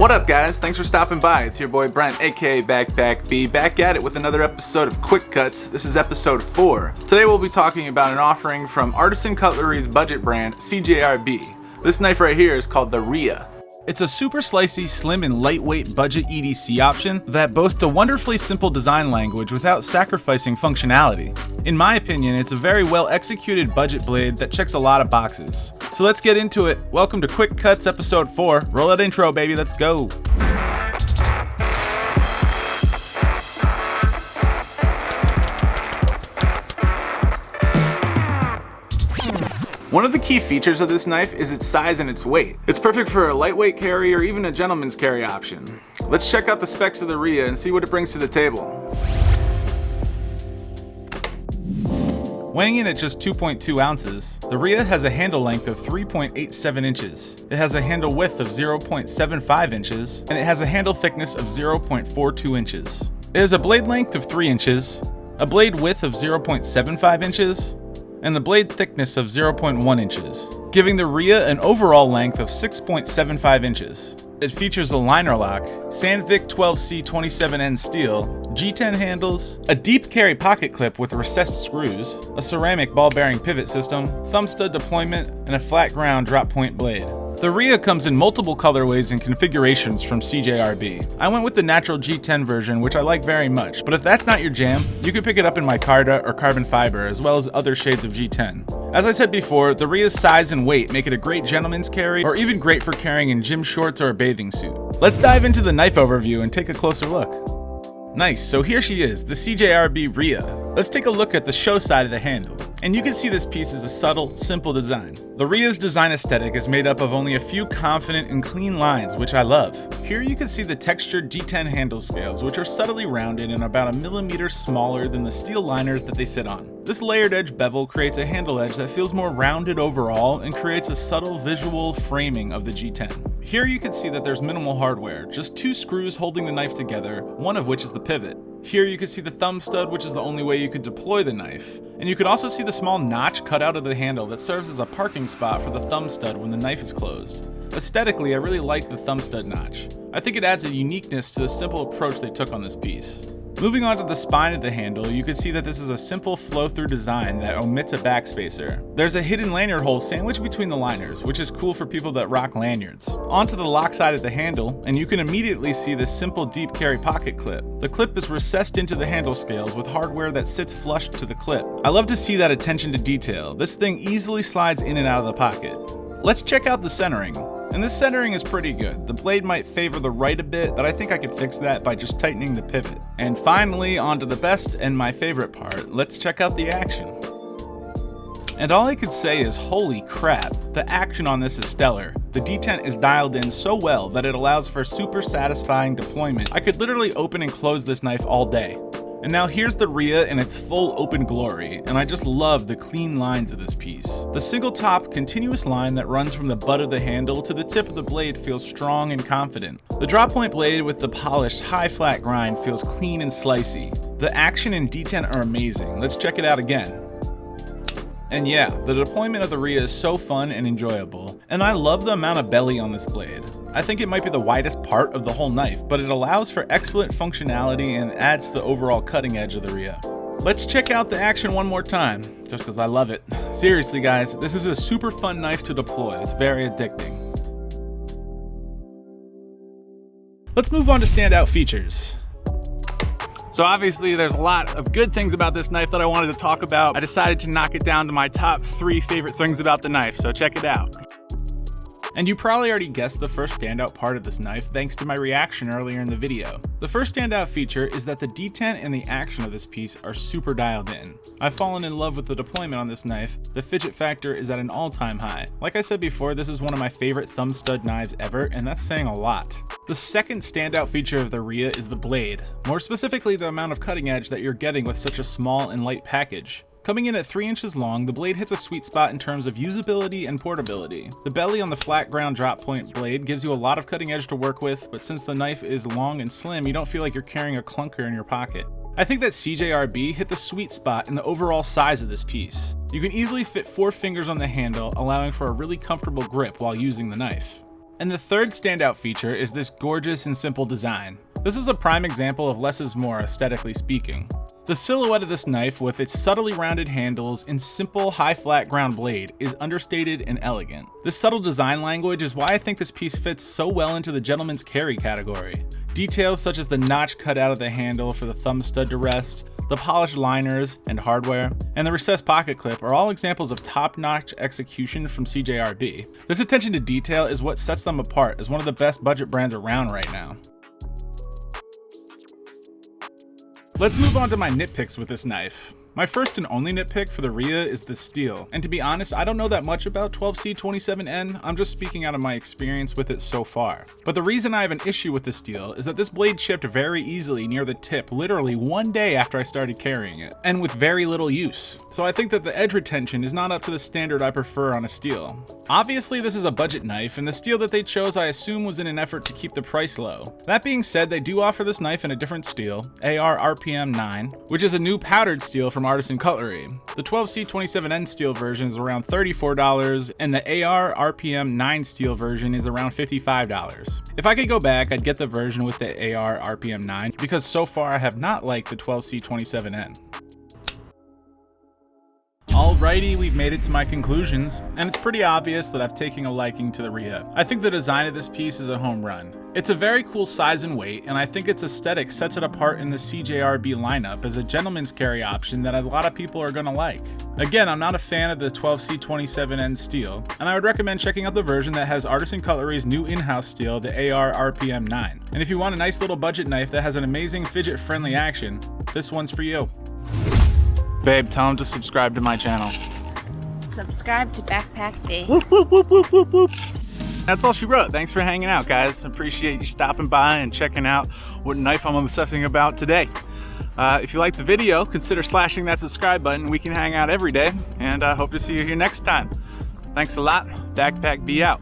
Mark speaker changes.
Speaker 1: What up guys, thanks for stopping by. It's your boy Brent, aka Backpack B, back at it with another episode of Quick Cuts. This is episode 4. Today we'll be talking about an offering from Artisan Cutlery's budget brand, CJRB. This knife right here is called the Ria. It's a super slicey, slim, and lightweight budget EDC option that boasts a wonderfully simple design language without sacrificing functionality. In my opinion, it's a very well executed budget blade that checks a lot of boxes. So let's get into it. Welcome to Quick Cuts episode 4. Roll that intro, baby, let's go. One of the key features of this knife is its size and its weight. It's perfect for a lightweight carry or even a gentleman's carry option. Let's check out the specs of the Ria and see what it brings to the table. Weighing in at just 2.2 ounces, the Ria has a handle length of 3.87 inches. It has a handle width of 0.75 inches, and it has a handle thickness of 0.42 inches. It has a blade length of 3 inches, a blade width of 0.75 inches, and the blade thickness of 0.1 inches, giving the Ria an overall length of 6.75 inches. It features a liner lock, Sandvik 12C27N steel, G10 handles, a deep carry pocket clip with recessed screws, a ceramic ball bearing pivot system, thumb stud deployment, and a flat ground drop point blade. The Ria comes in multiple colorways and configurations from CJRB. I went with the natural G10 version, which I like very much, but if that's not your jam, you can pick it up in micarta or carbon fiber, as well as other shades of G10. As I said before, the Ria's size and weight make it a great gentleman's carry, or even great for carrying in gym shorts or a bathing suit. Let's dive into the knife overview and take a closer look. Nice, so here she is, the CJRB Ria. Let's take a look at the show side of the handle. And you can see this piece is a subtle, simple design. The Ria's design aesthetic is made up of only a few confident and clean lines, which I love. Here you can see the textured G10 handle scales, which are subtly rounded and about a millimeter smaller than the steel liners that they sit on. This layered edge bevel creates a handle edge that feels more rounded overall and creates a subtle visual framing of the G10. Here you can see that there's minimal hardware, just 2 screws holding the knife together, one of which is the pivot. Here you can see the thumb stud, which is the only way you could deploy the knife. And you could also see the small notch cut out of the handle that serves as a parking spot for the thumb stud when the knife is closed. Aesthetically, I really like the thumb stud notch. I think it adds a uniqueness to the simple approach they took on this piece. Moving on to the spine of the handle, you can see that this is a simple flow-through design that omits a backspacer. There's a hidden lanyard hole sandwiched between the liners, which is cool for people that rock lanyards. Onto the lock side of the handle, and you can immediately see this simple deep carry pocket clip. The clip is recessed into the handle scales with hardware that sits flush to the clip. I love to see that attention to detail. This thing easily slides in and out of the pocket. Let's check out the centering. And this centering is pretty good. The blade might favor the right a bit, but I think I could fix that by just tightening the pivot. And finally, onto the best and my favorite part. Let's check out the action. And all I could say is, holy crap, the action on this is stellar. The detent is dialed in so well that it allows for super satisfying deployment. I could literally open and close this knife all day. And now here's the Ria in its full open glory, and I just love the clean lines of this piece. The single top continuous line that runs from the butt of the handle to the tip of the blade feels strong and confident. The drop point blade with the polished high flat grind feels clean and slicey. The action and detent are amazing. Let's check it out again. And yeah, the deployment of the Ria is so fun and enjoyable, and I love the amount of belly on this blade. I think it might be the widest part of the whole knife, but it allows for excellent functionality and adds to the overall cutting edge of the Ria. Let's check out the action one more time, just because I love it. Seriously guys, this is a super fun knife to deploy. It's very addicting. Let's move on to standout features. So obviously there's a lot of good things about this knife that I wanted to talk about. I decided to knock it down to my top 3 favorite things about the knife, so check it out. And you probably already guessed the first standout part of this knife thanks to my reaction earlier in the video. The first standout feature is that the detent and the action of this piece are super dialed in. I've fallen in love with the deployment on this knife. The fidget factor is at an all-time high. Like I said before, this is one of my favorite thumb stud knives ever, and that's saying a lot. The second standout feature of the Ria is the blade, more specifically the amount of cutting edge that you're getting with such a small and light package. Coming in at 3 inches long, the blade hits a sweet spot in terms of usability and portability. The belly on the flat ground drop point blade gives you a lot of cutting edge to work with, but since the knife is long and slim, you don't feel like you're carrying a clunker in your pocket. I think that CJRB hit the sweet spot in the overall size of this piece. You can easily fit 4 fingers on the handle, allowing for a really comfortable grip while using the knife. And the third standout feature is this gorgeous and simple design. This is a prime example of less is more, aesthetically speaking. The silhouette of this knife, with its subtly rounded handles and simple high flat ground blade, is understated and elegant. This subtle design language is why I think this piece fits so well into the gentleman's carry category. Details such as the notch cut out of the handle for the thumb stud to rest, the polished liners and hardware, and the recessed pocket clip are all examples of top-notch execution from CJRB. This attention to detail is what sets them apart as one of the best budget brands around right now. Let's move on to my nitpicks with this knife. My first and only nitpick for the Ria is the steel, and to be honest, I don't know that much about 12C27N, I'm just speaking out of my experience with it so far. But the reason I have an issue with the steel is that this blade chipped very easily near the tip literally one day after I started carrying it, and with very little use. So I think that the edge retention is not up to the standard I prefer on a steel. Obviously this is a budget knife, and the steel that they chose I assume was in an effort to keep the price low. That being said, they do offer this knife in a different steel, AR RPM 9, which is a new powdered steel from Artisan Cutlery. The 12C27N steel version is around $34, and the AR RPM 9 steel version is around $55. If I could go back, I'd get the version with the AR RPM 9, because so far I have not liked the 12C27N. Alrighty, we've made it to my conclusions, and it's pretty obvious that I've taken a liking to the Ria. I think the design of this piece is a home run. It's a very cool size and weight, and I think its aesthetic sets it apart in the CJRB lineup as a gentleman's carry option that a lot of people are gonna like. Again, I'm not a fan of the 12C27N steel, and I would recommend checking out the version that has Artisan Cutlery's new in-house steel, the AR RPM 9. And if you want a nice little budget knife that has an amazing fidget-friendly action, this one's for you. Babe, tell them to subscribe to my channel.
Speaker 2: Subscribe to Backpack D.
Speaker 1: Whoop, whoop, whoop, whoop, whoop, whoop. That's all she wrote. Thanks for hanging out, guys. Appreciate you stopping by and checking out what knife I'm obsessing about today. If you liked the video, consider slashing that subscribe button. We can hang out every day, and I hope to see you here next time. Thanks a lot. Backpack B out.